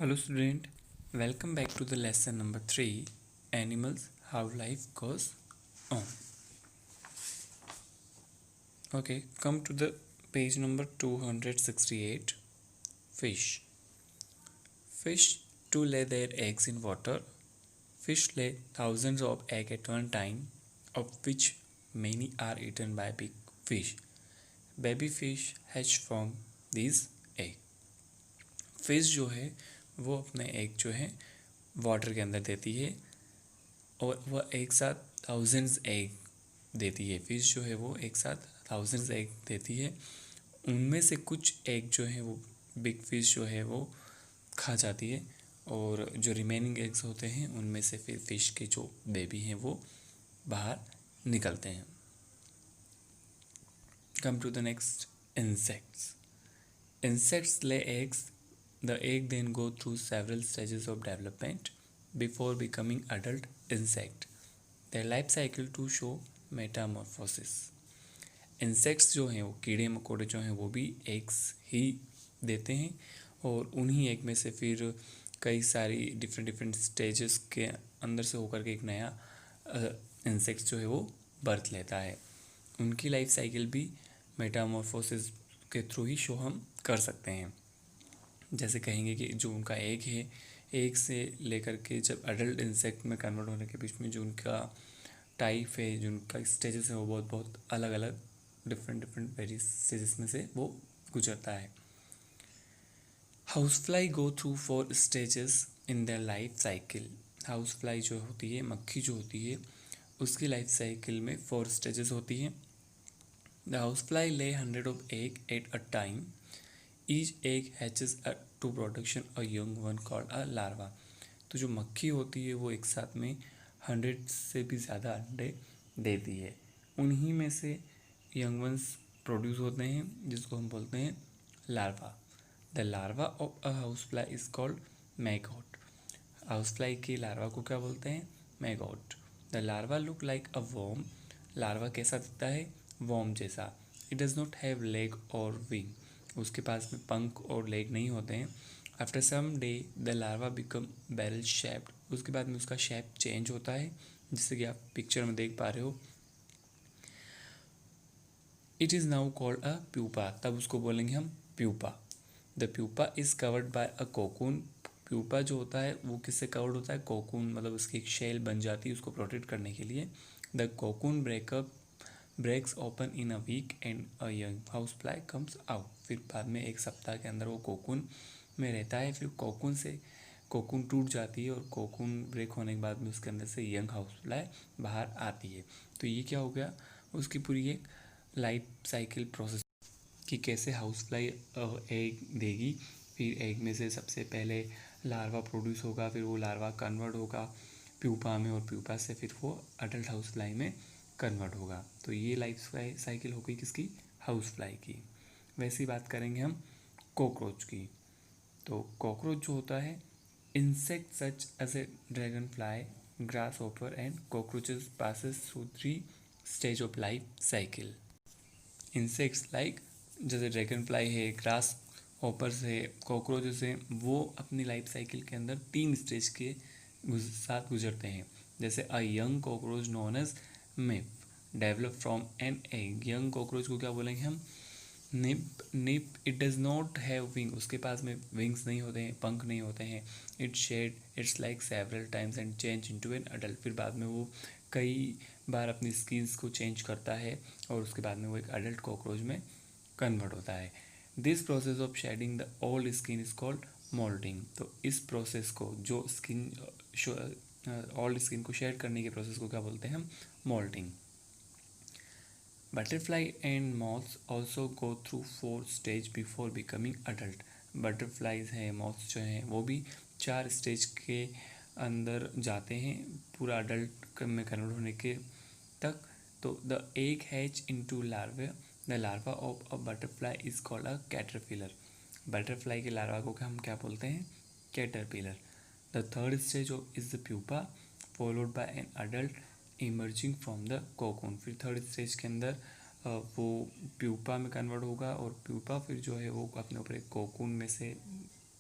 Hello student, welcome back to the lesson number 3, Animals, How Life Goes On. Okay, come to the page number 268, Fish. Fish to lay their eggs in water. Fish lay thousands of eggs at one time, of which many are eaten by big fish. Baby fish hatch from these eggs. Fish जो है वो अपने egg जो है water के अंदर देती है और वह एक साथ थाउजेंड्स एग देती है। फिश जो है वो एक साथ थाउजेंड्स एग देती है। उनमें से कुछ एग जो है वो बिग फिश जो है वो खा जाती है और जो रिमेनिंग एग्स होते हैं उनमें से फिर फिश के जो बेबी हैं वो बाहर निकलते हैं। Come to the next, insects. Insects lay eggs. The egg then go through several stages of development before becoming adult insect. Their life cycle to show metamorphosis. Insects जो हैं वो कीड़े मकोड़े जो हैं वो भी एग्स ही देते हैं और उन्हीं एग में से फिर कई सारी डिफरेंट स्टेजेस के अंदर से होकर के एक नया इंसेक्ट्स जो है वो बर्थ लेता है। उनकी लाइफ साइकिल भी मेटामॉर्फोसिस के थ्रू ही शो हम कर सकते हैं। जैसे कहेंगे कि जो उनका एग है, एग से लेकर के जब अडल्ट इंसेक्ट में कन्वर्ट होने के बीच में जो उनका टाइप है, जो उनका स्टेजेस है वो बहुत बहुत अलग अलग डिफरेंट वेरियस स्टेजेस में से वो गुजरता है। House fly go through 4 stages in their life cycle. House fly जो होती है, मक्खी जो होती है, उसकी लाइफ साइकिल में 4 स्टेजेस होती हैं. The housefly lay 100 of egg at a time. Each egg hatches to production a young one called a larva. तो जो मक्खी होती है वो एक साथ में 100 से भी ज़्यादा अंडे देती है। उन्हीं में से यंग वंस प्रोड्यूस होते हैं जिसको हम बोलते हैं larva. The larva of a house fly is called maggot. House fly के लार्वा को क्या बोलते हैं? Maggot. The larva look like a worm. Larva कैसा दिखता है? वॉर्म जैसा. It does not have leg और विंग. उसके पास में पंख और लेग नहीं होते हैं. After some day the larva become barrel shaped. उसके बाद में उसका शेप चेंज होता है जिससे कि आप पिक्चर में देख पा रहे हो. It is now called a pupa. तब उसको बोलेंगे हम pupa. The pupa is covered by a cocoon. Pupa जो होता है वो किससे कवर्ड होता है? कोकून, मतलब उसकी एक शेल बन जाती है उसको प्रोटेक्ट करने के लिए. The cocoon breaks open in a week and a young house fly comes out. फिर बाद में एक सप्ताह के अंदर वो कोकून में रहता है. फिर कोकून टूट जाती है और कोकून ब्रेक होने के बाद में उसके अंदर से यंग हाउस फ्लाई बाहर आती है. तो ये क्या हो गया? उसकी पूरी एक लाइफ साइकिल प्रोसेस कि कैसे हाउस फ्लाई एग देगी. फिर एग में से सबसे पहले लार्वा प्रोड्यूस होगा, फिर वो लार्वा कन्वर्ट होगा प्यूपा में और प्यूपा से फिर वो अडल्ट हाउस फ्लाई में कन्वर्ट होगा. तो ये लाइफ साइकिल हो गई किसकी? हाउस फ्लाई की. वैसी बात करेंगे हम कॉकरोच की. तो कॉकरोच जो होता है, insect such as a dragonfly, grasshopper and cockroaches passes through 3 stage of life cycle. Insects like जैसे ड्रैगन फ्लाई है, ग्रास हॉपर्स है, कॉकरोचेस है, वो अपनी लाइफ साइकिल के अंदर 3 स्टेज के साथ गुजरते हैं. जैसे a young cockroach known as nymph develop from an egg. Young cockroach को क्या बोलेंगे हम? Nymph. It does not have wing. उसके पास में विंग्स नहीं होते हैं, पंख नहीं होते हैं. It shed its like several times and change into an adult. फिर बाद में वो कई बार अपनी स्किन्स को चेंज करता है और उसके बाद में वो एक अडल्ट कॉकरोच में कन्वर्ट होता है. This process of shedding the old skin is called moulding. तो इस प्रोसेस को, जो स्किन ओल्ड स्किन को शेड करने के प्रोसेस को क्या बोलते हैं हम? Moulding. Butterfly and moths also go through 4 stages before becoming adult. Butterflies हैं, मॉथ्स जो हैं वो भी 4 स्टेज के अंदर जाते हैं पूरा अडल्ट में कन्वर्ट होने के तक. तो the egg hatch into larva. The larva of a butterfly is called a caterpillar. Butterfly के लार्वा को हम क्या बोलते हैं? Caterpillar. The third stage of is the pupa followed by an adult emerging from the cocoon. फिर third stage के अंदर वो प्यूपा में कन्वर्ट होगा और प्यूपा फिर जो है वो अपने ऊपर एक कोकून में से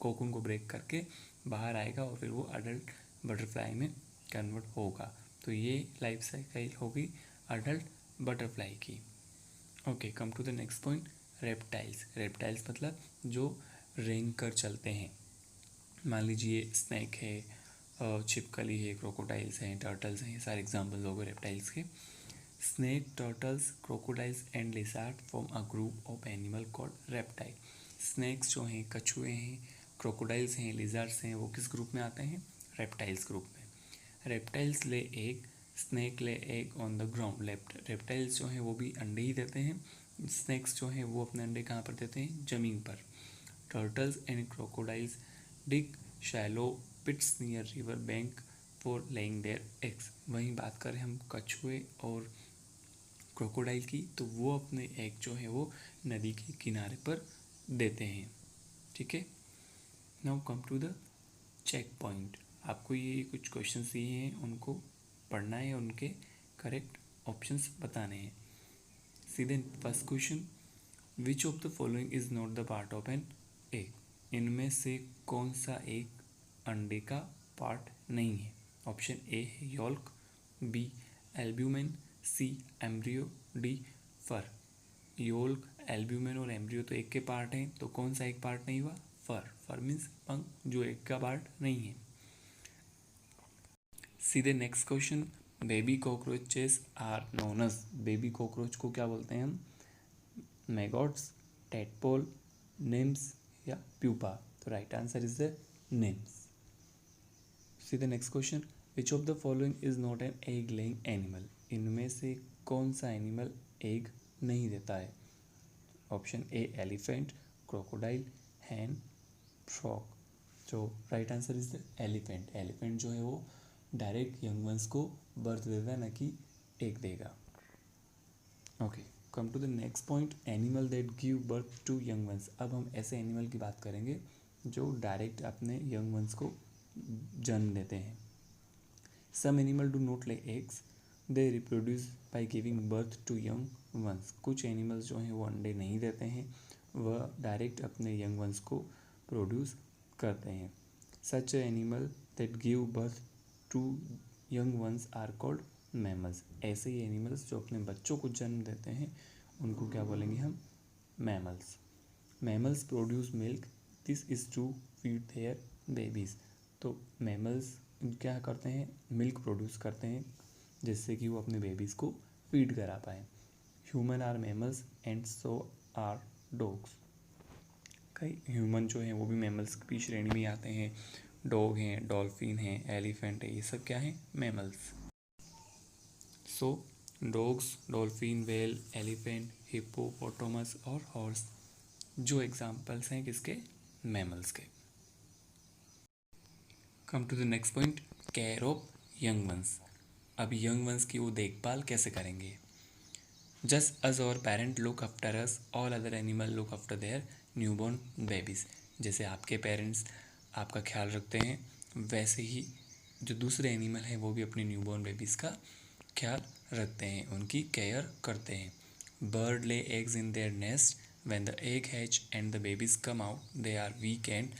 कोकून को ब्रेक करके बाहर आएगा और फिर वो अडल्ट बटरफ्लाई में कन्वर्ट होगा। तो ये लाइफ साइकिल होगी अडल्ट बटरफ्लाई की। Okay, come to the next point, reptiles. Reptiles मतलब जो रेंग कर चलते हैं। मान लीजिए स्नैक है, छिपकली है, क्रोकोडाइल्स हैं, टर्टल्स हैं, ये सारे एग्जाम्पल हो गए रेप्टाइल्स के। Snake, turtles, crocodiles and lizard form a group of animal called reptile. Snakes जो हैं, कछुए हैं, क्रोकोडाइल्स हैं, लिज़ार्ड्स हैं, वो किस ग्रुप में आते हैं? रेप्टाइल्स ग्रुप में। Reptiles lay egg, snake lay egg on the ground. Reptiles जो हैं वो भी अंडे ही देते हैं। स्नैक्स जो हैं वो अपने अंडे कहाँ पर देते हैं? ज़मीन पर। Turtles and crocodiles dig shallow pits near river bank for laying their eggs. वहीं बात करें हम कछुए और क्रोकोडाइल की, तो वो अपने एग जो है वो नदी के किनारे पर देते हैं। ठीक है, now come to the checkpoint. आपको ये कुछ क्वेश्चंस दिए हैं, उनको पढ़ना है, उनके करेक्ट ऑप्शंस बताने हैं। सीधे first question, which of the following is not the part of an egg. इनमें से कौन सा एक अंडे का पार्ट नहीं है? ऑप्शन ए है yolk, B albumen, C embryo, D fur. Yolk, albumen और एम्ब्रियो तो एक के पार्ट हैं, तो कौन सा एक पार्ट नहीं हुआ? फर। फर मीन्स पंख, जो एक का पार्ट नहीं है। सीधे next question, baby cockroaches are known as. Baby cockroach को क्या बोलते हैं हम? मैगॉट्स, टेडपोल, निम्स या प्यूपा। तो right answer is the nymphs. सीधे next question, which of the following is not an egg laying animal. इनमें से कौन सा एनिमल एग नहीं देता है? Option A elephant, crocodile, hen, frog. जो right answer is the elephant. Elephant जो है वो डायरेक्ट यंग वंस को बर्थ देता है, न कि एग देगा। Okay, come to the next point, animal that give birth to young ones. अब हम ऐसे एनिमल की बात करेंगे जो डायरेक्ट अपने यंग वंस को जन्म देते हैं। Some animal do not lay eggs, they reproduce by giving birth to young ones. कुछ एनिमल्स जो हैं वो अंडे नहीं देते हैं, वह डायरेक्ट अपने यंग वंस को प्रोड्यूस करते हैं। Such animal that give birth to young ones are called mammals. ऐसे ही एनिमल्स जो अपने बच्चों को जन्म देते हैं उनको क्या बोलेंगे हम? Mammals. Mammals produce milk, this is to feed their babies. तो मैमल्स क्या करते हैं? मिल्क प्रोड्यूस करते हैं जिससे कि वो अपने बेबीज़ को फीड करा पाएँ। Human are mammals and so are dogs. कई ह्यूमन जो हैं वो भी मैमल्स की श्रेणी में आते हैं। डॉग हैं, डॉल्फिन हैं, एलिफेंट है, ये सब क्या हैं? Mammals. So dogs, dolphin, whale, elephant, hippopotamus और हॉर्स जो एग्जाम्पल्स हैं किसके? मैमल्स के। Come to the next point, care of young ones. अब यंग वंस की वो देखभाल कैसे करेंगे? Just us our parent look after us, all other animal look after their newborn babies. जैसे आपके पेरेंट्स आपका ख्याल रखते हैं, वैसे ही जो दूसरे एनिमल हैं वो भी अपने न्यूबॉर्न बेबीज़ का ख्याल रखते हैं, उनकी केयर करते हैं। Bird lay eggs in their nest, when the egg hatch and the babies come out they are weak and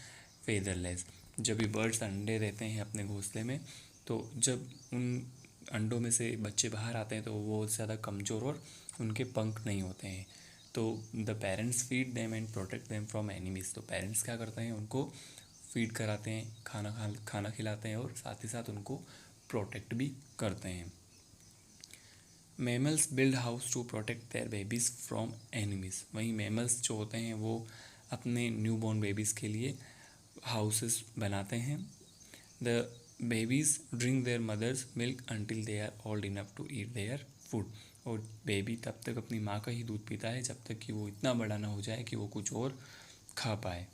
featherless. जब भी बर्ड्स अंडे देते हैं अपने घोंसले में, तो जब उन अंडों में से बच्चे बाहर आते हैं तो वो बहुत ज़्यादा कमज़ोर और उनके पंख नहीं होते हैं। तो the parents feed them and protect them from enemies. तो पेरेंट्स क्या करते हैं? उनको फीड कराते हैं, खाना खिलाते हैं और साथ ही साथ उनको प्रोटेक्ट भी करते हैं। Mammals build house to protect their babies from enemies. वहीं मैमल्स जो होते हैं वो अपने न्यूबॉर्न बेबीज़ के लिए हाउसेस बनाते हैं। The babies drink their mothers milk until they are old enough to eat their food. और बेबी तब तक अपनी माँ का ही दूध पीता है जब तक कि वो इतना बड़ा ना हो जाए कि वो कुछ और खा पाए।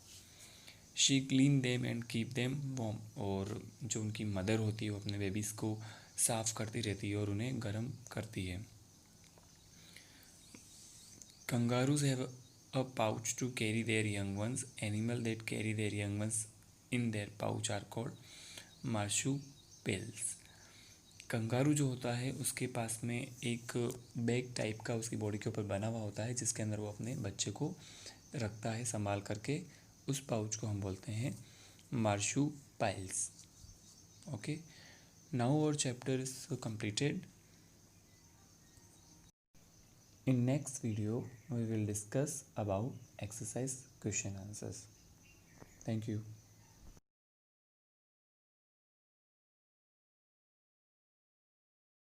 She clean them and keep them warm. और जो उनकी मदर होती है वो अपने बेबीज़ को साफ़ करती रहती है और उन्हें गर्म करती है। Kangaroos have a pouch to carry their young ones. Animal that carry their young ones in their pouch are called marsupials. Kangaroo जो होता है उसके पास में एक बैग टाइप का उसकी बॉडी के ऊपर बना हुआ होता है जिसके अंदर वो अपने बच्चे को रखता है संभाल करके उस पाउच को हम बोलते हैं मार्शुपाइल्स. Okay, now our chapter is completed. In next video we will discuss about exercise question answers. Thank you.